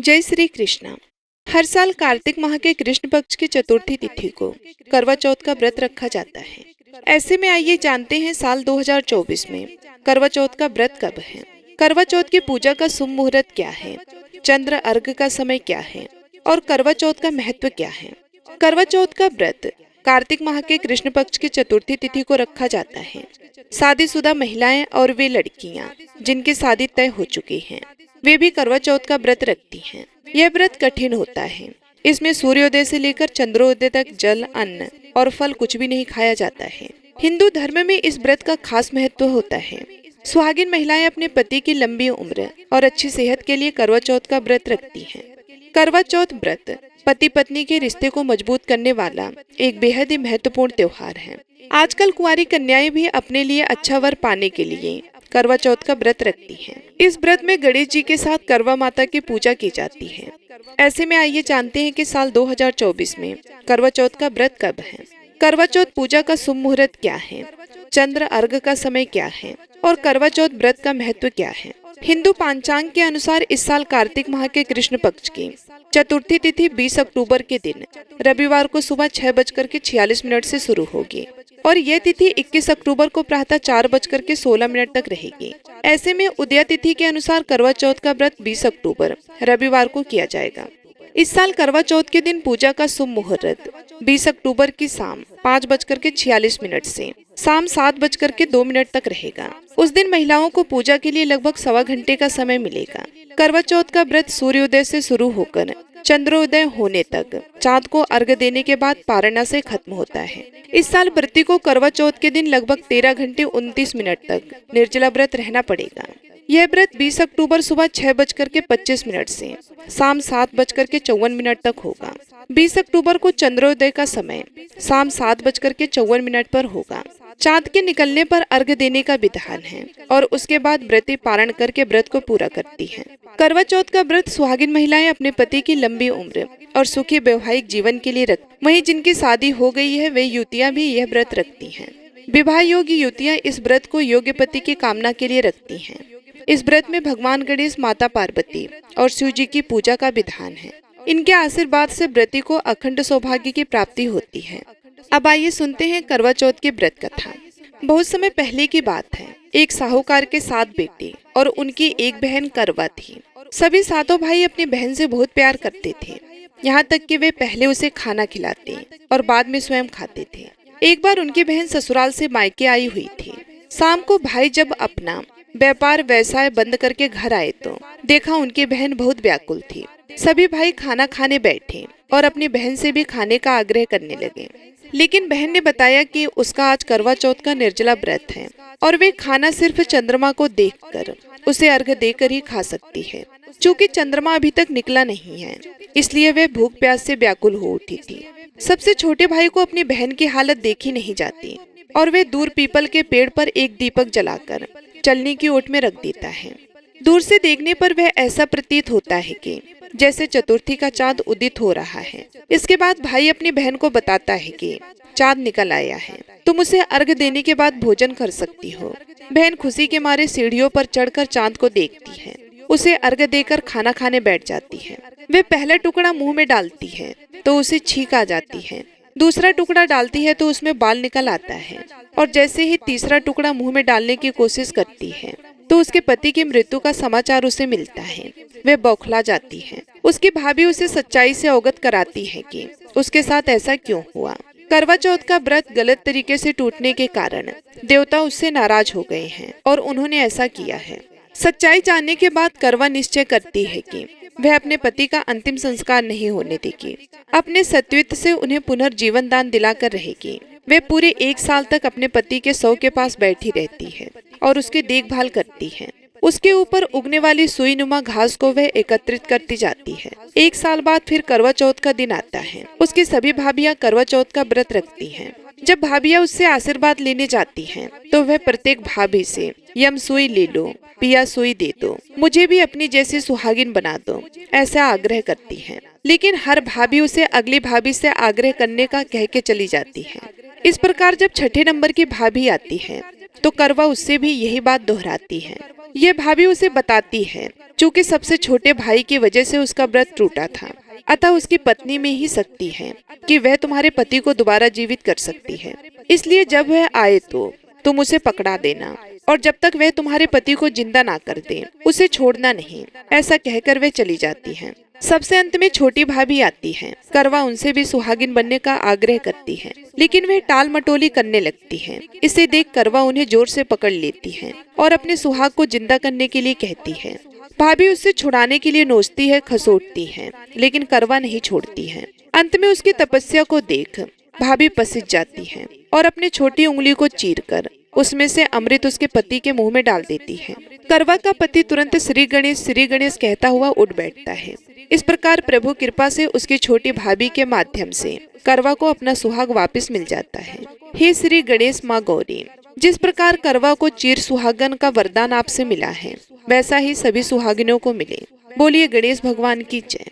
जय श्री कृष्णा। हर साल कार्तिक माह के कृष्ण पक्ष की चतुर्थी तिथि को करवा चौथ का व्रत रखा जाता है। ऐसे में आइए जानते हैं साल 2024 में करवा चौथ का व्रत कब है, करवा चौथ की पूजा का शुभ मुहूर्त क्या है, चंद्र अर्घ का समय क्या है और करवा चौथ का महत्व क्या है। करवा चौथ का व्रत कार्तिक माह के कृष्ण पक्ष की चतुर्थी तिथि को रखा जाता है। शादीशुदा महिलाएं और वे लड़कियां जिनकी शादी तय हो चुकी हैं, वे भी करवा चौथ का व्रत रखती हैं। यह व्रत कठिन होता है। इसमें सूर्योदय से लेकर चंद्रोदय तक जल, अन्न और फल कुछ भी नहीं खाया जाता है। हिंदू धर्म में इस व्रत का खास महत्व होता है। सुहागिन महिलाएं अपने पति की लंबी उम्र और अच्छी सेहत के लिए करवा चौथ का व्रत रखती हैं। करवा चौथ व्रत पति पत्नी के रिश्ते को मजबूत करने वाला एक बेहद ही महत्वपूर्ण त्योहार है। आजकल कुंवारी कन्याएं भी अपने लिए अच्छा वर पाने के लिए करवा चौथ का व्रत रखती हैं। इस व्रत में गणेश जी के साथ करवा माता की पूजा की जाती है। ऐसे में आइए जानते हैं कि साल 2024 में करवा चौथ का व्रत कब है, करवा चौथ पूजा का शुभ मुहूर्त क्या है, चंद्र अर्घ का समय क्या है और करवा चौथ व्रत का महत्व क्या है। हिंदू पंचांग के अनुसार इस साल कार्तिक माह के कृष्ण पक्ष की चतुर्थी तिथि 20 अक्टूबर के दिन रविवार को सुबह 6:46 से शुरू होगी और यह तिथि 21 अक्टूबर को प्रातः 4:16 तक रहेगी। ऐसे में उदया तिथि के अनुसार करवा चौथ का व्रत 20 अक्टूबर रविवार को किया जाएगा। इस साल करवा चौथ के दिन पूजा का शुभ मुहूर्त 20 अक्टूबर की शाम 5:46 से शाम 7:02 तक रहेगा। उस दिन महिलाओं को पूजा के लिए लगभग सवा घंटे का समय मिलेगा। करवा चौथ का व्रत सूर्योदय से शुरू होकर चंद्रोदय होने तक चांद को अर्घ देने के बाद पारणा से खत्म होता है। इस साल व्रती को करवा चौथ के दिन लगभग 13 घंटे 29 मिनट तक निर्जला व्रत रहना पड़ेगा। यह व्रत 20 अक्टूबर सुबह 6:25 से शाम 7:54 तक होगा। 20 अक्टूबर को चंद्रोदय का समय शाम 7:54 पर होगा। चांद के निकलने पर अर्घ देने का विधान है और उसके बाद व्रती पारण करके व्रत को पूरा करती हैं। करवा चौथ का व्रत सुहागिन महिलाएं अपने पति की लंबी उम्र और सुखी वैवाहिक जीवन के लिए रखती। वहीं जिनकी शादी हो गई है वे युवतियां भी यह व्रत रखती हैं। विवाह योग्य युवतियां इस व्रत को योग्य पति की कामना के लिए रखती हैं। इस व्रत में भगवान गणेश, माता पार्वती और शिव जी की पूजा का विधान है। इनके आशीर्वाद से व्रती को अखंड सौभाग्य की प्राप्ति होती है। अब आइए सुनते हैं करवा चौथ की व्रत कथा। बहुत समय पहले की बात है। एक साहूकार के 7 बेटे और उनकी एक बहन करवा थी। सभी 7 भाई अपनी बहन से बहुत प्यार करते थे, यहाँ तक कि वे पहले उसे खाना खिलाते और बाद में स्वयं खाते थे। एक बार उनकी बहन ससुराल से मायके आई हुई थी। शाम को भाई जब अपना व्यापार व्यवसाय बंद करके घर आए तो देखा उनकी बहन बहुत व्याकुल थी। सभी भाई खाना खाने बैठे और अपनी बहन से भी खाने का आग्रह करने लगे, लेकिन बहन ने बताया कि उसका आज करवा चौथ का निर्जला व्रत है और वे खाना सिर्फ चंद्रमा को देखकर उसे अर्घ देकर ही खा सकती है। चूँकि चंद्रमा अभी तक निकला नहीं है, इसलिए वे भूख प्यास से व्याकुल हो उठी थी। सबसे छोटे भाई को अपनी बहन की हालत देखी नहीं जाती और वे दूर पीपल के पेड़ पर एक दीपक जलाकर चलने की ओट में रख देता है। दूर से देखने पर वह ऐसा प्रतीत होता है कि जैसे चतुर्थी का चांद उदित हो रहा है। इसके बाद भाई अपनी बहन को बताता है कि चांद निकल आया है, तुम उसे अर्घ देने के बाद भोजन कर सकती हो। बहन खुशी के मारे सीढ़ियों पर चढ़कर चांद को देखती है, उसे अर्घ देकर खाना खाने बैठ जाती है। वे पहला टुकड़ा मुंह में डालती है तो उसे छींक आ जाती है। दूसरा टुकड़ा डालती है तो उसमें बाल निकल आता है और जैसे ही तीसरा टुकड़ा मुंह में डालने की कोशिश करती है तो उसके पति की मृत्यु का समाचार उसे मिलता है। वह बौखला जाती है। उसकी भाभी उसे सच्चाई से अवगत कराती है कि उसके साथ ऐसा क्यों हुआ। करवा चौथ का व्रत गलत तरीके से टूटने के कारण देवता उससे नाराज हो गए हैं और उन्होंने ऐसा किया है। सच्चाई जानने के बाद करवा निश्चय करती है कि वह अपने पति का अंतिम संस्कार नहीं होने देगी। अपने सत्वित से उन्हें पुनर्जीवन दान दिलाकर रहेगी। वे पूरे 1 साल तक अपने पति के शव के पास बैठी रहती है और उसकी देखभाल करती है। उसके ऊपर उगने वाली सुई नुमा घास को वह एकत्रित करती जाती है। 1 साल बाद फिर करवा चौथ का दिन आता है। उसकी सभी भाभियां करवा चौथ का व्रत रखती हैं। जब भाभियां उससे आशीर्वाद लेने जाती हैं, तो वह प्रत्येक भाभी से यम सुई ले लो, पिया सुई दे दो, मुझे भी अपनी जैसी सुहागिन बना दो, ऐसा आग्रह करती हैं। लेकिन हर भाभी उसे अगली भाभी से आग्रह करने का कह के चली जाती है। इस प्रकार जब 6ठे नंबर की भाभी आती है तो करवा उससे भी यही बात दोहराती है। ये भाभी उसे बताती है, चूँकि सबसे छोटे भाई की वजह से उसका व्रत टूटा था, अतः उसकी पत्नी में ही शक्ति है कि वह तुम्हारे पति को दोबारा जीवित कर सकती है। इसलिए जब वह आए तो तुम उसे पकड़ा देना, और जब तक वह तुम्हारे पति को जिंदा ना कर दे उसे छोड़ना नहीं। ऐसा कहकर वह चली जाती है। सबसे अंत में छोटी भाभी आती है। करवा उनसे भी सुहागिन बनने का आग्रह करती है, लेकिन वह टाल मटोली करने लगती है। इसे देख करवा उन्हें जोर से पकड़ लेती है और अपने सुहाग को जिंदा करने के लिए कहती है। भाभी उससे छुड़ाने के लिए नोचती है, खसोटती है, लेकिन करवा नहीं छोड़ती है। अंत में उसकी तपस्या को देख भाभी पसीज जाती है और अपनी छोटी उंगली को चीरकर उसमें से अमृत उसके पति के मुंह में डाल देती है। करवा का पति तुरंत श्री गणेश कहता हुआ उठ बैठता है। इस प्रकार प्रभु कृपा से उसकी छोटी भाभी के माध्यम से करवा को अपना सुहाग वापस मिल जाता है। हे श्री गणेश माँ गौरी, जिस प्रकार करवा को चीर सुहागन का वरदान आपसे मिला है, वैसा ही सभी सुहागिनों को मिले। बोलिए गणेश भगवान की जय।